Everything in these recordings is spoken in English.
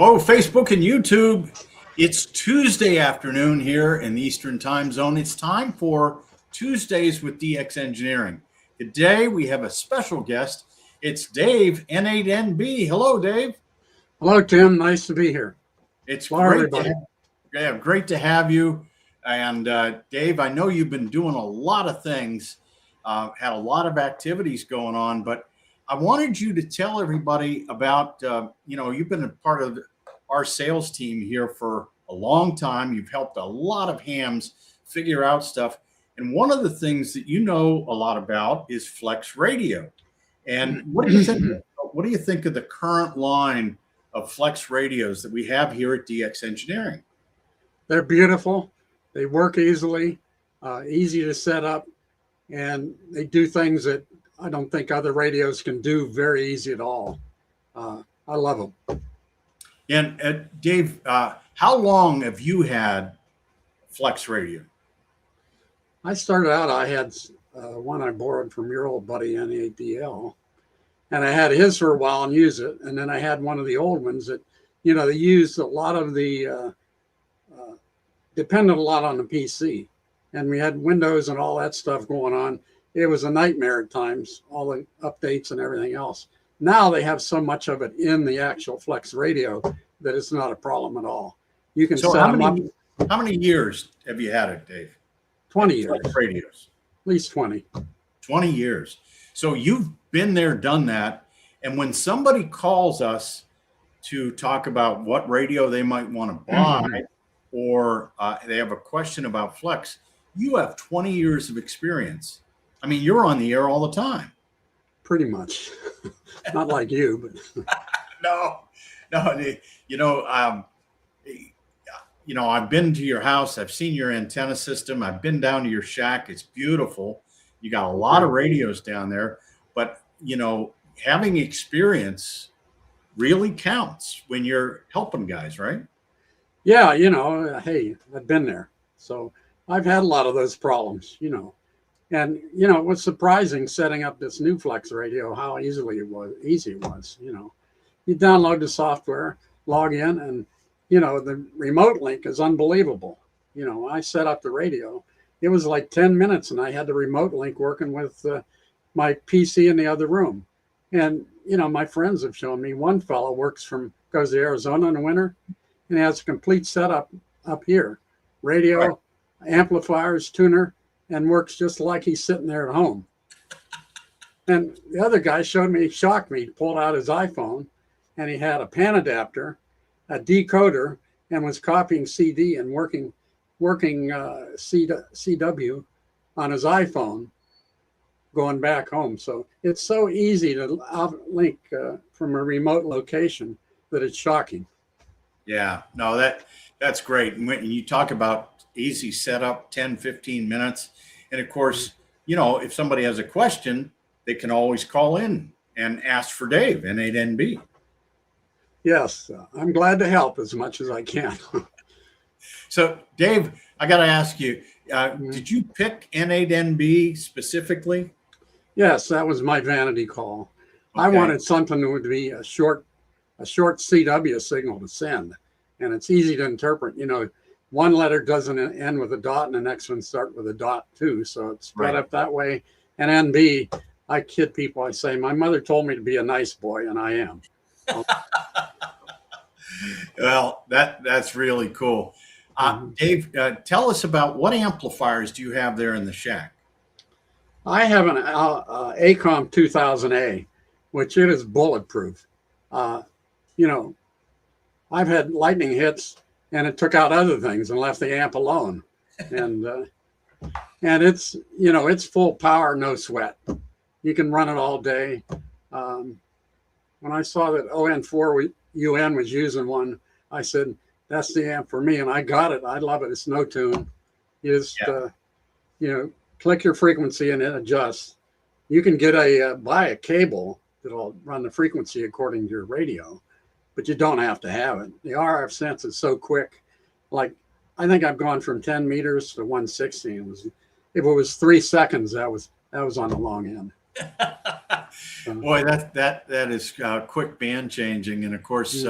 Oh, Facebook and YouTube. It's Tuesday afternoon here in the Eastern Time Zone. It's time for Tuesdays with DX Engineering. Today we have a special guest. It's Dave, N8NB. Hello, Dave. Hello, Tim. Nice to be here. It's great to have you. And Dave, I know you've been doing a lot of things, had a lot of activities going on, but I wanted you to tell everybody about, you've been a part of our sales team here for a long time. You've helped a lot of hams figure out stuff. And one of the things that you know a lot about is FlexRadio. And what do you think? What do you think of the current line of Flex radios that we have here at DX Engineering? They're beautiful. They work easily, easy to set up, and they do things that I don't think other radios can do very easy at all. I love them. And Dave, how long have you had FlexRadio? I started out, I had one I borrowed from your old buddy, N8DL, and I had his for a while and used it. And then I had one of the old ones that, they used a lot of the, depended a lot on the PC. And we had Windows and all that stuff going on. It was a nightmare at times, all the updates and everything else. Now they have so much of it in the actual FlexRadio that it's not a problem at all. You can set them up. How many years have you had it, Dave? 20 years. Flex radios. At least 20. 20 years. So you've been there, done that. And when somebody calls us to talk about what radio they might want to buy, or they have a question about Flex, you have 20 years of experience. I mean, you're on the air all the time. Pretty much. Not like you, but no. I've been to your house. I've seen your antenna system. I've been down to your shack. It's beautiful. You got a lot of radios down there, but having experience really counts when you're helping guys, right? Yeah. Hey, I've been there. So I've had a lot of those problems, And it was surprising setting up this new FlexRadio, how easy it was. You download the software, log in, and the remote link is unbelievable. I set up the radio. It was like 10 minutes, and I had the remote link working with my PC in the other room. And my friends have shown me, one fellow goes to Arizona in the winter, and has a complete setup up here, radio, amplifiers, tuner, and works just like he's sitting there at home. And the other guy shocked me. He pulled out his iPhone, and he had a pan adapter, a decoder, and was copying CD and working CW on his iPhone going back home. So it's so easy to link from a remote location that it's shocking. Yeah, no, that's great. And when you talk about easy setup, 10, 15 minutes. And of course, if somebody has a question, they can always call in and ask for Dave, N8NB. Yes, I'm glad to help as much as I can. So, Dave, I got to ask you, did you pick N8NB specifically? Yes, that was my vanity call. Okay. I wanted something that would be a short CW signal to send. And it's easy to interpret. One letter doesn't end with a dot, and the next one start with a dot too. So it's spread up that way. And NB, I kid people. I say, my mother told me to be a nice boy, and I am. Well, that's really cool. Dave, tell us about what amplifiers do you have there in the shack? I have an ACOM 2000A, which it is bulletproof. I've had lightning hits, and it took out other things and left the amp alone. And it's, it's full power, no sweat. You can run it all day. When I saw that ON4 UN was using one, I said, that's the amp for me. And I got it. I love it. It's no tune. You just, click your frequency and it adjusts. You can get buy a cable that'll run the frequency according to your radio, but you don't have to have it. The RF sense is so quick. Like, I think I've gone from 10 meters to 160. If it was 3 seconds, that was on the long end. Boy, that is quick band changing. And of course,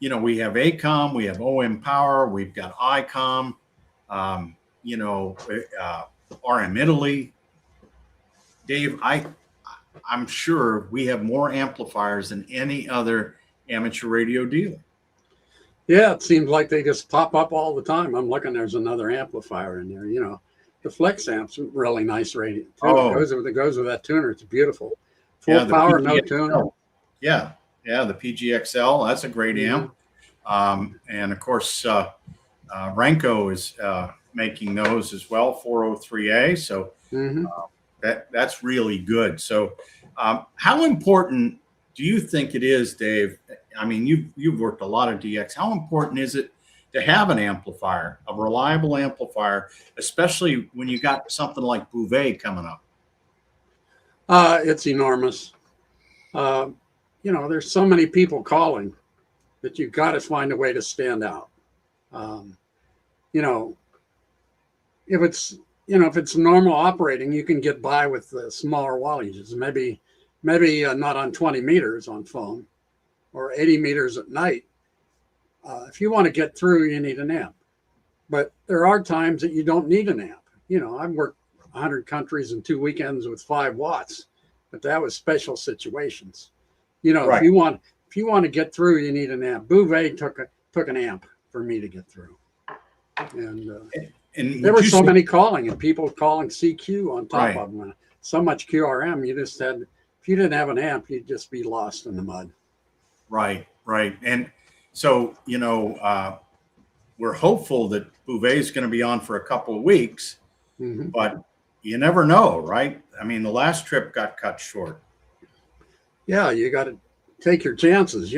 we have ACOM, we have OM Power, we've got ICOM, you know, RM Italy. Dave, I'm sure we have more amplifiers than any other amateur radio dealer. Yeah, it seems like they just pop up all the time. I'm looking, there's another amplifier in there. The Flex Amp's a really nice radio. Oh. It goes with that tuner. It's beautiful. Full power, no tuner. Yeah, the PGXL, that's a great amp. And of course, Renko is making those as well, 403A. So that's really good. So how important do you think it is, Dave? I mean, you've worked a lot of DX. How important is it to have an amplifier, a reliable amplifier, especially when you got something like Bouvet coming up? It's enormous. There's so many people calling that you've got to find a way to stand out. If it's normal operating, you can get by with the smaller wattages. Maybe not on 20 meters on phone or 80 meters at night. If you want to get through, you need an amp. But there are times that you don't need an amp. I've worked 100 countries in 2 weekends with 5 watts, but that was special situations. Right. If you want to get through, you need an amp. Bouvet took an amp for me to get through. And there were so many calling and people calling CQ on top of them. So much QRM, if you didn't have an amp, you'd just be lost in the mud. Right. And so, we're hopeful that Bouvet is going to be on for a couple of weeks, but you never know, right? I mean, the last trip got cut short. Yeah, you got to take your chances,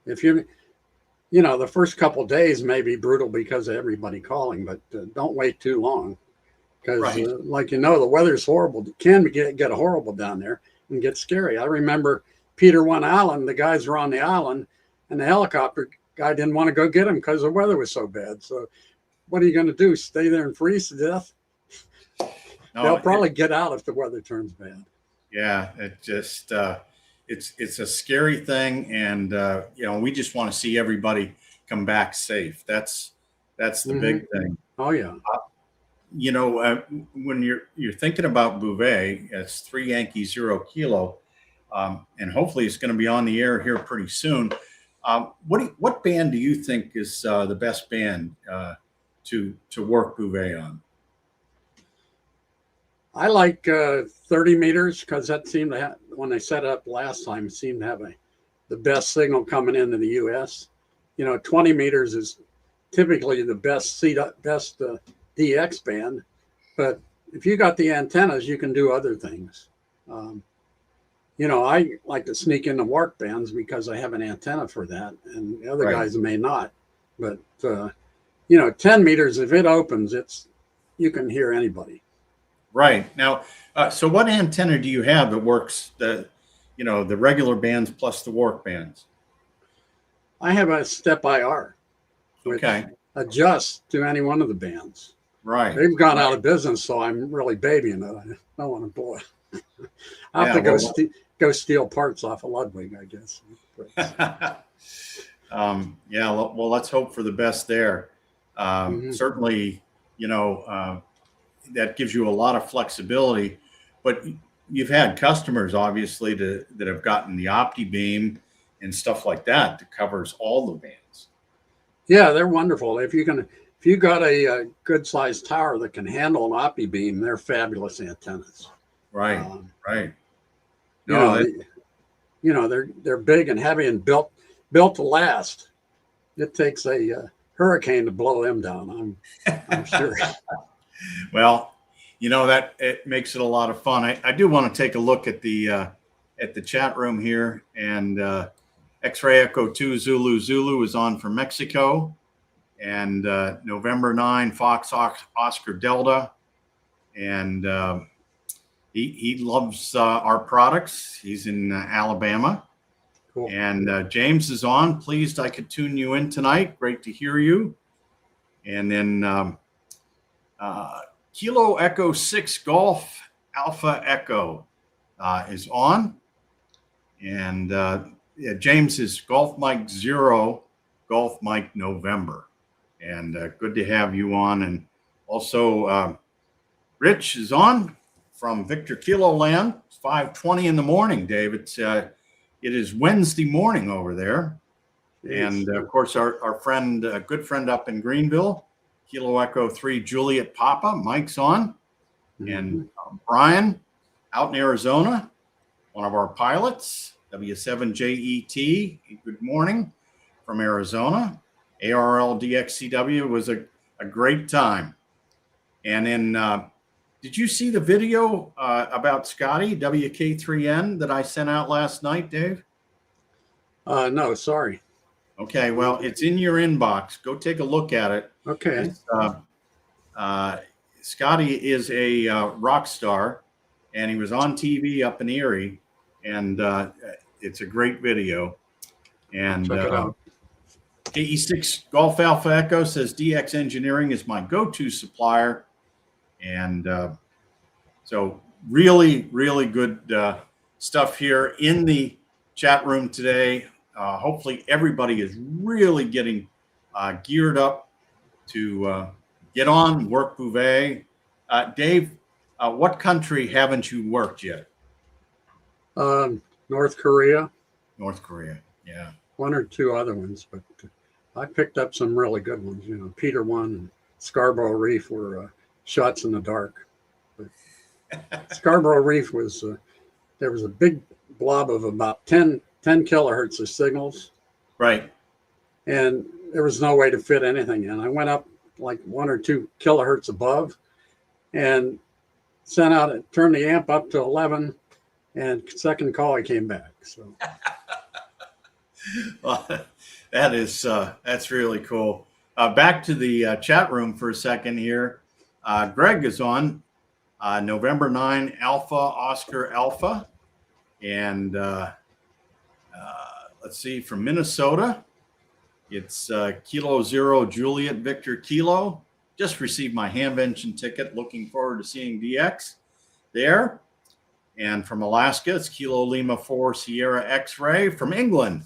If the first couple of days may be brutal because of everybody calling, but don't wait too long. Because, the weather's horrible. It can get horrible down there and get scary. I remember Peter One Island, the guys were on the island, and the helicopter guy didn't want to go get him because the weather was so bad. So what are you going to do? Stay there and freeze to death? No, they'll probably get out if the weather turns bad. Yeah, it just it's a scary thing, and we just want to see everybody come back safe. That's the big thing. Oh yeah. When you're thinking about Bouvet, it's 3 Yankee 0 Kilo, and hopefully it's going to be on the air here pretty soon. What band do you think is the best band to work Bouvet on? I like 30 meters because that seemed to have, when they set it up last time, it seemed to have the best signal coming into the U.S. 20 meters is typically the best DX band, but if you got the antennas, you can do other things. I like to sneak into work bands because I have an antenna for that, and the other guys may not. But 10 meters, if it opens, you can hear anybody. Right. Now, so what antenna do you have that works the regular bands plus the work bands? I have a Step IR, which adjusts to any one of the bands. Right. They've gone out of business, so I'm really babying it. I don't want to blow it. I have to go steal parts off of Ludwig, I guess. Well, let's hope for the best there. Certainly, that gives you a lot of flexibility, but you've had customers obviously that have gotten the OptiBeam and stuff like that covers all the bands. Yeah, they're wonderful. If you got a good sized tower that can handle an OptiBeam, they're fabulous antennas. Right. They're big and heavy and built to last. It takes a hurricane to blow them down. I'm sure. Well, that it makes it a lot of fun. I do want to take a look at the chat room here, and X-Ray Echo 2 Zulu is on from Mexico, and November 9 Fox Oscar Delta, and he loves our products. He's in Alabama. Cool. And James is on. Pleased I could tune you in tonight. Great to hear you. And then Kilo Echo 6 Golf Alpha Echo is on. And James is Golf Mike 0 Golf Mike November. And good to have you on. And also, Rich is on from Victor Kilo Land. It's 5:20 in the morning, Dave. It is Wednesday morning over there. And of course, our friend, good friend up in Greenville, Kilo Echo 3 Juliet Papa, Mike's on. And Brian out in Arizona, one of our pilots, W7JET, good morning from Arizona. ARL DXCW was a great time. And then, did you see the video about Scotty, WK3N, that I sent out last night, Dave? No, sorry. Okay, well, it's in your inbox. Go take a look at it. Okay. Scotty is a rock star, and he was on TV up in Erie, and it's a great video. And check it out. KE6 Golf Alpha Echo says DX Engineering is my go-to supplier. And so really, really good stuff here in the chat room today. Hopefully everybody is really getting geared up to get on work Bouvet. Dave, what country haven't you worked yet? North Korea. North Korea, yeah. One or two other ones, but I picked up some really good ones. You know, Peter One and Scarborough Reef were shots in the dark. But Scarborough Reef was, there was a big blob of about 10 kilohertz of signals. Right. And there was no way to fit anything in. I went up like 1 or 2 kilohertz above and sent out, turned the amp up to 11, and second call I came back. So well, that's really cool. Back to the chat room for a second here. Greg is on November 9 Alpha Oscar Alpha, and let's see, from Minnesota, it's Kilo Zero Juliet Victor Kilo. Just received my Hamvention ticket. Looking forward to seeing DX there. And from Alaska, it's Kilo Lima 4 Sierra X-Ray. From England,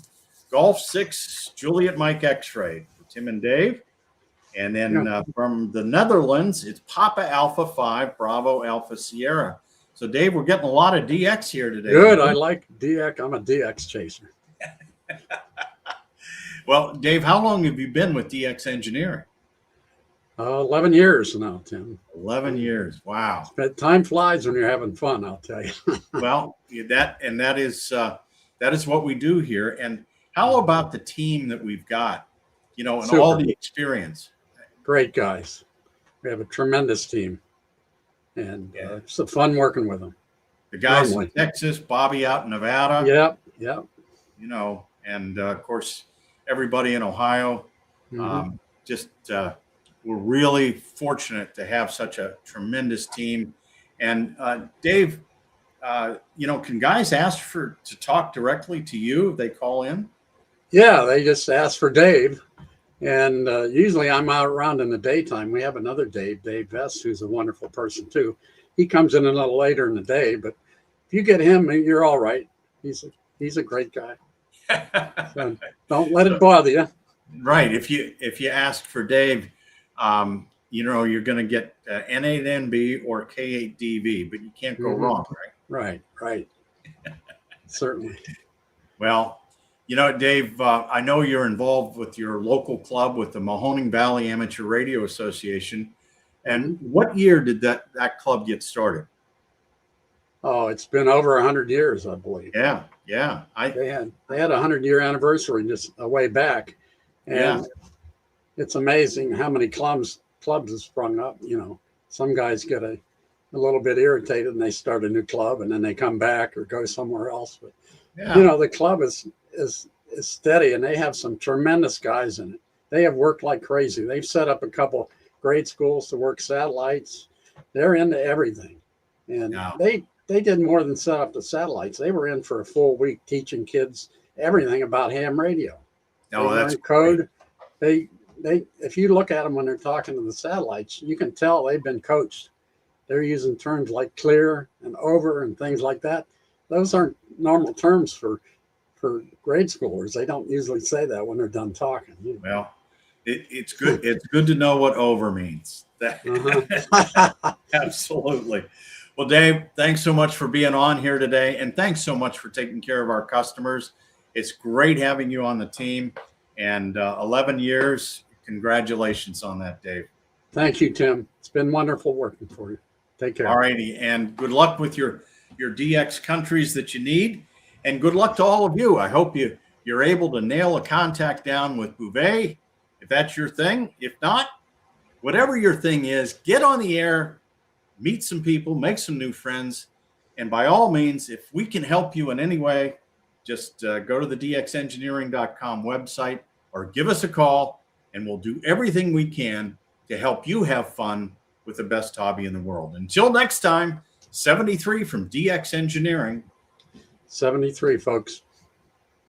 Golf 6 Juliet Mike X-Ray for Tim and Dave. And then from the Netherlands, it's Papa Alpha 5 Bravo Alpha Sierra. So, Dave, we're getting a lot of DX here today. Good. I like DX. I'm a DX chaser. Well, Dave, how long have you been with DX Engineering? 11 years now, Tim. 11 years. Wow. But time flies when you're having fun, I'll tell you. Well, that is what we do here. And how about the team that we've got, you know, and Super. all the experience? Great guys. We have a tremendous team. And it's fun working with them. The guys in Texas, Bobby out in Nevada. Yep. You know, and of course, everybody in Ohio. Mm-hmm. We're really fortunate to have such a tremendous team. And Dave, you know, can guys ask to talk directly to you if they call in? Yeah, they just ask for Dave. And usually I'm out around in the daytime. We have another Dave Vest, who's a wonderful person too. He comes in a little later in the day, but if you get him, you're all right. He's a great guy. So don't let it bother you. Right. If you ask for Dave, you know, you're going to get N8NB or K8DV, but you can't go wrong, right? Right. Certainly. Well, you know, Dave, I know you're involved with your local club with the Mahoning Valley Amateur Radio Association. And what year did that club get started? Oh, it's been over 100 years, I believe. Yeah. They had a 100-year anniversary just a way back. And it's amazing how many clubs have sprung up. You know, some guys get a little bit irritated and they start a new club and then they come back or go somewhere else. But you know, the club is steady and they have some tremendous guys in it. They have worked like crazy. They've set up a couple grade schools to work satellites. They're into everything. And they did more than set up the satellites. They were in for a full week teaching kids everything about ham radio. Oh, that's code. They if you look at them when they're talking to the satellites, you can tell they've been coached. They're using terms like clear and over and things like that. Those aren't normal terms for for grade schoolers. They don't usually say that when they're done talking. Well, it's good. It's good to know what over means. Absolutely. Well, Dave, thanks so much for being on here today. And thanks so much for taking care of our customers. It's great having you on the team. And 11 years, congratulations on that, Dave. Thank you, Tim. It's been wonderful working for you. Take care. All righty. And good luck with your DX countries that you need. And good luck to all of you. I hope you're able to nail a contact down with Bouvet, if that's your thing. If not, whatever your thing is, get on the air, meet some people, make some new friends. And by all means, if we can help you in any way, just go to the dxengineering.com website or give us a call, and we'll do everything we can to help you have fun with the best hobby in the world. Until next time, 73 from DX Engineering. 73, folks.